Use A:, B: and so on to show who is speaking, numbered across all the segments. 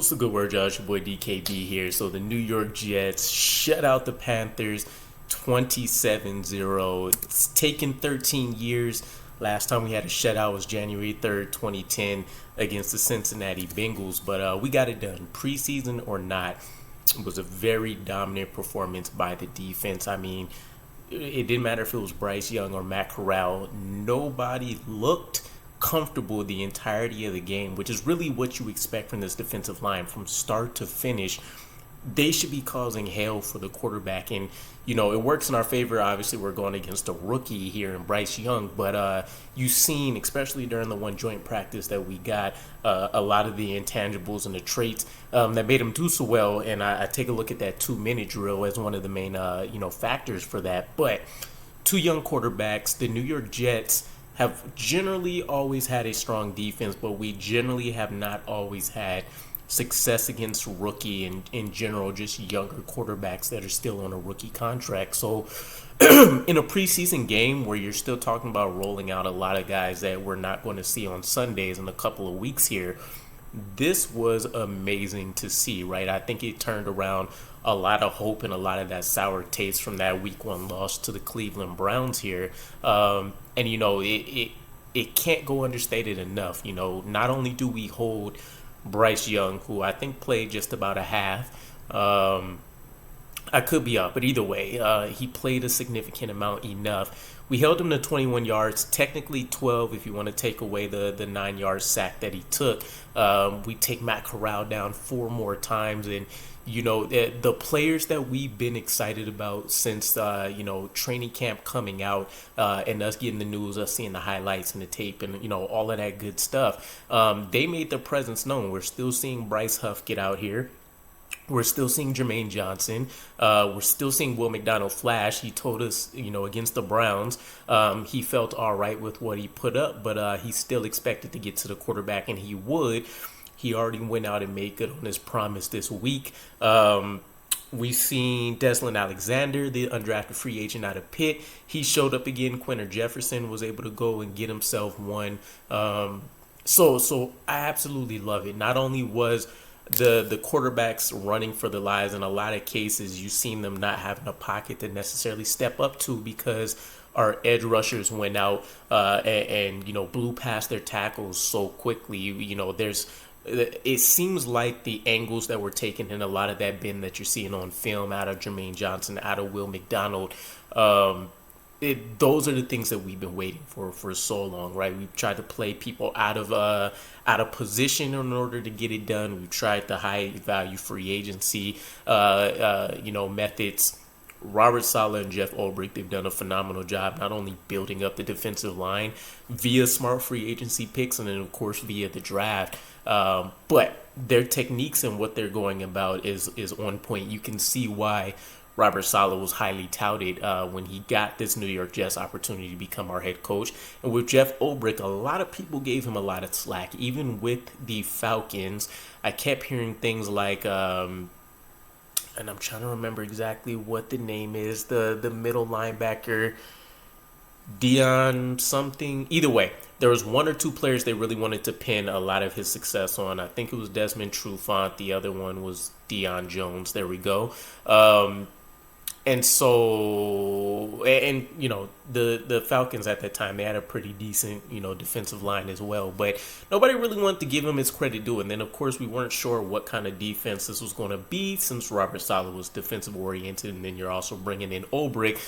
A: What's the good word, Josh? Your boy DKB here. So the New York Jets shut out the Panthers 27-0. It's taken 13 years. Last time we had a shutout was January 3rd, 2010 against the Cincinnati Bengals. But we got it done. Preseason or not, it was a very dominant performance by the defense. I mean, it didn't matter if it was Bryce Young or Matt Corral. Nobody looked comfortable the entirety of the game, which is really what you expect from this defensive line from start to finish. They should be causing hell for the quarterback, and it works in our favor. Obviously, we're going against a rookie here in Bryce Young, but you've seen, especially during the one joint practice that we got, a lot of the intangibles and the traits that made him do so well. And I take a look at that 2-minute drill as one of the main factors for that. But two young quarterbacks, the New York Jets have generally always had a strong defense, but we generally have not always had success against rookie and in general just younger quarterbacks that are still on a rookie contract. So in a preseason game where you're still talking about rolling out a lot of guys that we're not going to see on Sundays in a couple of weeks here, this was amazing to see, right? I think it turned around a lot of hope and a lot of that sour taste from that week one loss to the Cleveland Browns here. And it can't go understated enough. Not only do we hold Bryce Young, who I think played just about a half. I could be up, but either way, he played a significant amount enough. We held him to 21 yards, technically 12 if you want to take away the 9-yard sack that he took. We take Matt Corral down 4 more times, and the players that we've been excited about since training camp coming out and us getting the news, us seeing the highlights and the tape and all of that good stuff, they made their presence known. We're still seeing Bryce Huff get out here. We're still seeing Jermaine Johnson. We're still seeing Will McDonald flash. He told us, against the Browns, he felt all right with what he put up, but he still expected to get to the quarterback, and he would. He already went out and made good on his promise this week. We've seen Deslin Alexander, the undrafted free agent out of Pitt. He showed up again. Quinton Jefferson was able to go and get himself one. So I absolutely love it. Not only was the quarterbacks running for their lives, in a lot of cases you've seen them not having a pocket to necessarily step up to because our edge rushers went out and blew past their tackles so quickly. It seems like the angles that were taken in a lot of that bin that you're seeing on film out of Jermaine Johnson, out of Will McDonald, those are the things that we've been waiting for so long, right? We've tried to play people out of position in order to get it done. We've tried the high value free agency methods. Robert Saleh and Jeff Ulbrich, they've done a phenomenal job not only building up the defensive line via smart free agency picks and then, of course, via the draft. But their techniques and what they're going about is on point. You can see why Robert Saleh was highly touted when he got this New York Jets opportunity to become our head coach. And with Jeff Ulbrich, a lot of people gave him a lot of slack. Even with the Falcons, I kept hearing things like and I'm trying to remember exactly what the name is, the middle linebacker, Dion something. Either way, there was 1 or 2 players they really wanted to pin a lot of his success on. I think it was Desmond Trufant. The other one was Deion Jones. There we go. And so, the Falcons at that time, they had a pretty decent, defensive line as well. But nobody really wanted to give him his credit due. And then, of course, we weren't sure what kind of defense this was going to be since Robert Saleh was defensive oriented. And then you're also bringing in Ulbrich.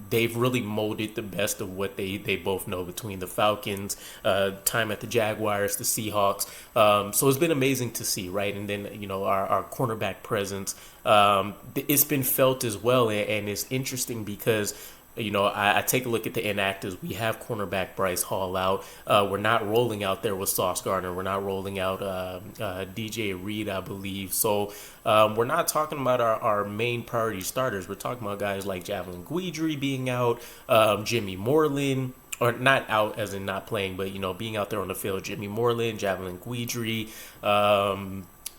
A: They've really molded the best of what they both know between the Falcons, time at the Jaguars, the Seahawks. So it's been amazing to see, right? And then, our cornerback presence, it's been felt as well. And it's interesting because, I take a look at the inactives. We have cornerback Bryce Hall out. We're not rolling out there with Sauce Gardner. We're not rolling out DJ Reed, I believe. So we're not talking about our main priority starters. We're talking about guys like Javelin Guidry being out, Jimmy Moreland, or not out as in not playing, but, being out there on the field. Jimmy Moreland, Javelin Guidry,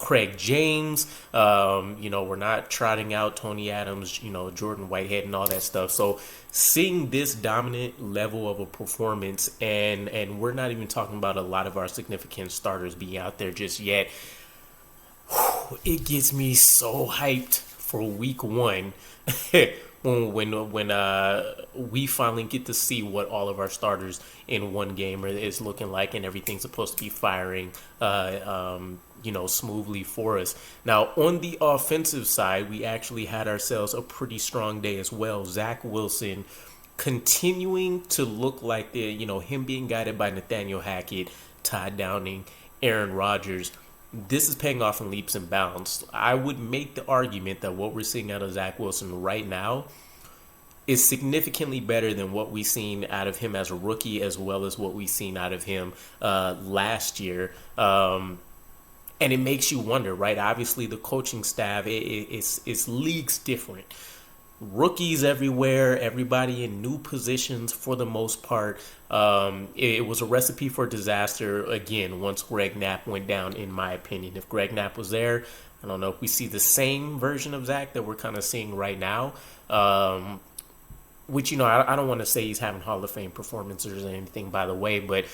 A: Craig James. We're not trotting out Tony Adams, Jordan Whitehead and all that stuff. So seeing this dominant level of a performance, and we're not even talking about a lot of our significant starters being out there just yet, it gets me so hyped for week one. when we finally get to see what all of our starters in one game is looking like, and everything's supposed to be firing smoothly for us. Now, on the offensive side, we actually had ourselves a pretty strong day as well. Zach Wilson continuing to look like him being guided by Nathaniel Hackett, Todd Downing, Aaron Rodgers. This is paying off in leaps and bounds. I would make the argument that what we're seeing out of Zach Wilson right now is significantly better than what we've seen out of him as a rookie, as well as what we've seen out of him last year. And it makes you wonder, right? Obviously, the coaching staff is leagues different. Rookies everywhere, everybody in new positions for the most part. It was a recipe for disaster, again, once Greg Knapp went down, in my opinion. If Greg Knapp was there, I don't know if we see the same version of Zach that we're kind of seeing right now. Which, I don't want to say he's having Hall of Fame performances or anything, by the way, but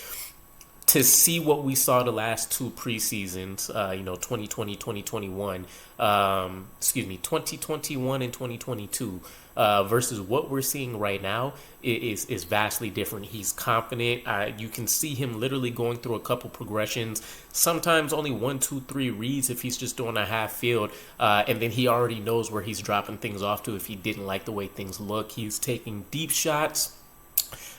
A: to see what we saw the last two preseasons, 2020, 2021, 2021 and 2022, versus what we're seeing right now is vastly different. He's confident. You can see him literally going through a couple progressions, sometimes only 1, 2, 3 reads if he's just doing a half field, and then he already knows where he's dropping things off to if he didn't like the way things look. He's taking deep shots.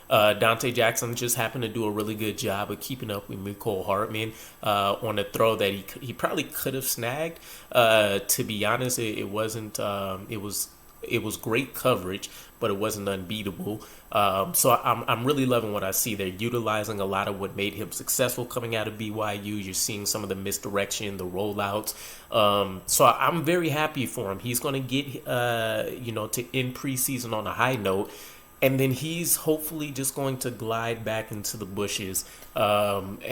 A: Dante Jackson just happened to do a really good job of keeping up with Mecole Hardman on a throw that he probably could have snagged. To be honest, it wasn't. It was great coverage, but it wasn't unbeatable. So I'm really loving what I see. They're utilizing a lot of what made him successful coming out of BYU. You're seeing some of the misdirection, the rollouts. So I'm very happy for him. He's going to get to end preseason on a high note. And then he's hopefully just going to glide back into the bushes and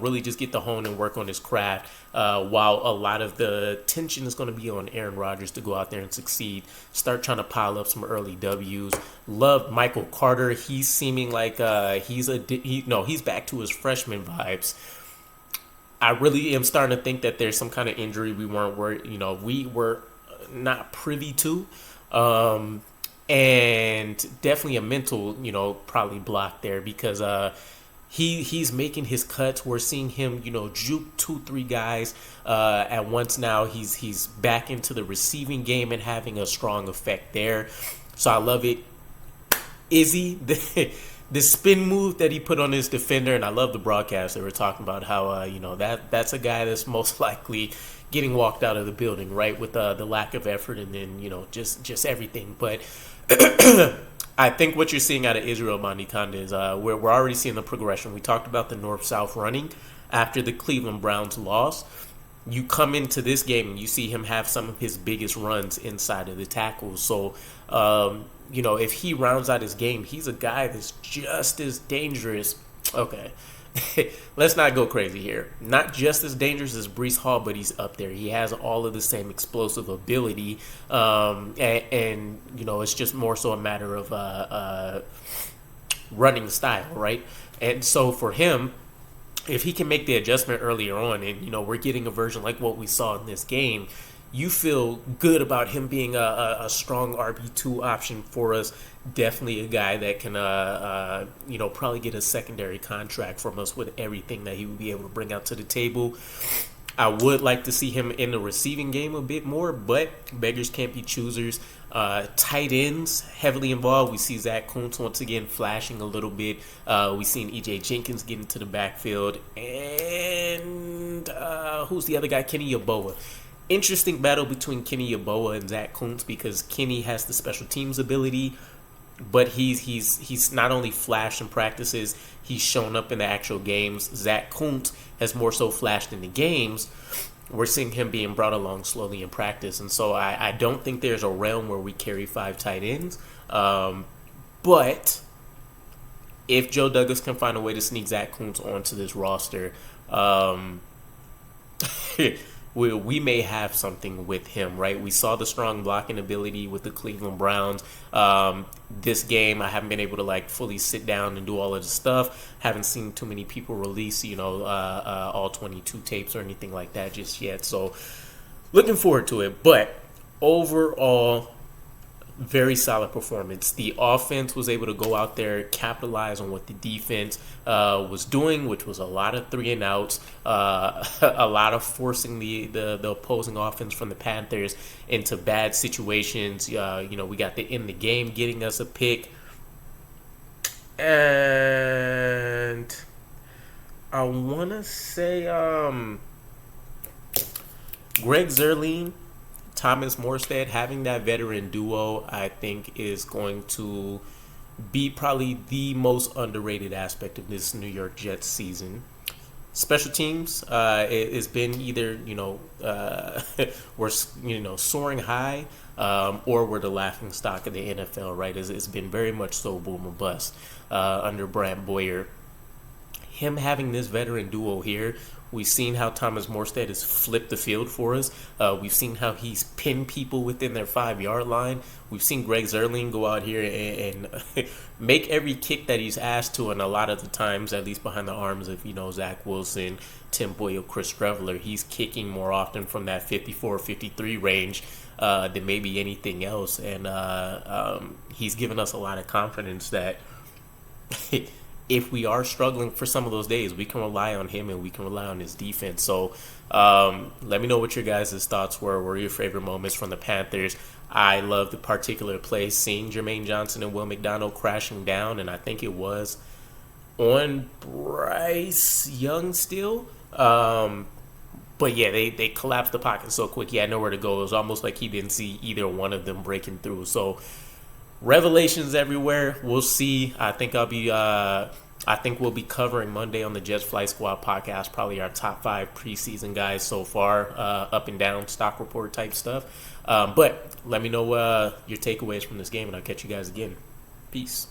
A: really just get to hone and work on his craft while a lot of the tension is going to be on Aaron Rodgers to go out there and succeed, start trying to pile up some early W's. Love Michael Carter. He's seeming like he's back to his freshman vibes. I really am starting to think that there's some kind of injury we were not privy to. And definitely a mental, probably block there because he's making his cuts. We're seeing him, juke 2-3 guys at once now. He's back into the receiving game and having a strong effect there. So I love it. Izzy, the spin move that he put on his defender, and I love the broadcast. They were talking about how that's a guy that's most likely getting walked out of the building, right, with the lack of effort and then just everything. But I think what you're seeing out of Israel Abanikanda is we're already seeing the progression. We talked about the north-south running after the Cleveland Browns loss. You come into this game and you see him have some of his biggest runs inside of the tackles. So, if he rounds out his game, he's a guy that's just as dangerous. Okay. Let's not go crazy here. Not just as dangerous as Breece Hall, but he's up there. He has all of the same explosive ability, and it's just more so a matter of running style, right? And so for him, if he can make the adjustment earlier on, and we're getting a version like what we saw in this game, you feel good about him being a strong RB2 option for us. Definitely a guy that can, probably get a secondary contract from us with everything that he would be able to bring out to the table. I would like to see him in the receiving game a bit more, but beggars can't be choosers. Tight ends heavily involved. We see Zach Kuntz once again flashing a little bit. We've seen E.J. Jenkins get into the backfield. And who's the other guy? Kenny Yeboah. Interesting battle between Kenny Yeboah and Zach Kuntz because Kenny has the special teams ability, but he's not only flashed in practices, he's shown up in the actual games. Zach Kuntz has more so flashed in the games. We're seeing him being brought along slowly in practice, and so I don't think there's a realm where we carry 5 tight ends. But if Joe Douglas can find a way to sneak Zach Kuntz onto this roster, we may have something with him, right? We saw the strong blocking ability with the Cleveland Browns. This game, I haven't been able to like fully sit down and do all of the stuff. Haven't seen too many people release, all 22 tapes or anything like that just yet. So looking forward to it. But overall, very solid performance. The offense was able to go out there, capitalize on what the defense was doing, which was a lot of 3-and-outs, a lot of forcing the opposing offense from the Panthers into bad situations. We got the in the game getting us a pick, and I want to say Greg Zuerlein, Thomas Morstead, having that veteran duo, I think is going to be probably the most underrated aspect of this New York Jets season. Special teams, it's been either we're soaring high, or we're the laughing stock of the NFL. Right? It's been very much so boom or bust under Brad Boyer. Him having this veteran duo here. We've seen how Thomas Morstead has flipped the field for us. We've seen how he's pinned people within their 5-yard line. We've seen Greg Zuerlein go out here and make every kick that he's asked to, and a lot of the times, at least behind the arms of Zach Wilson, Tim Boyle, Chris Streveler, he's kicking more often from that 54-53 range than maybe anything else. And he's given us a lot of confidence that if we are struggling for some of those days, we can rely on him and we can rely on his defense. So let me know what your guys' thoughts were your favorite moments from the Panthers. I love the particular play, seeing Jermaine Johnson and Will McDonald crashing down, and I think it was on Bryce Young still. But yeah, they collapsed the pocket so quick. He had nowhere to go. It was almost like he didn't see either one of them breaking through. So revelations everywhere. We'll see. I think we'll be covering Monday on the Jets Flight Squad podcast, probably our top 5 preseason guys so far, up and down stock report type stuff. But let me know your takeaways from this game, and I'll catch you guys again. Peace.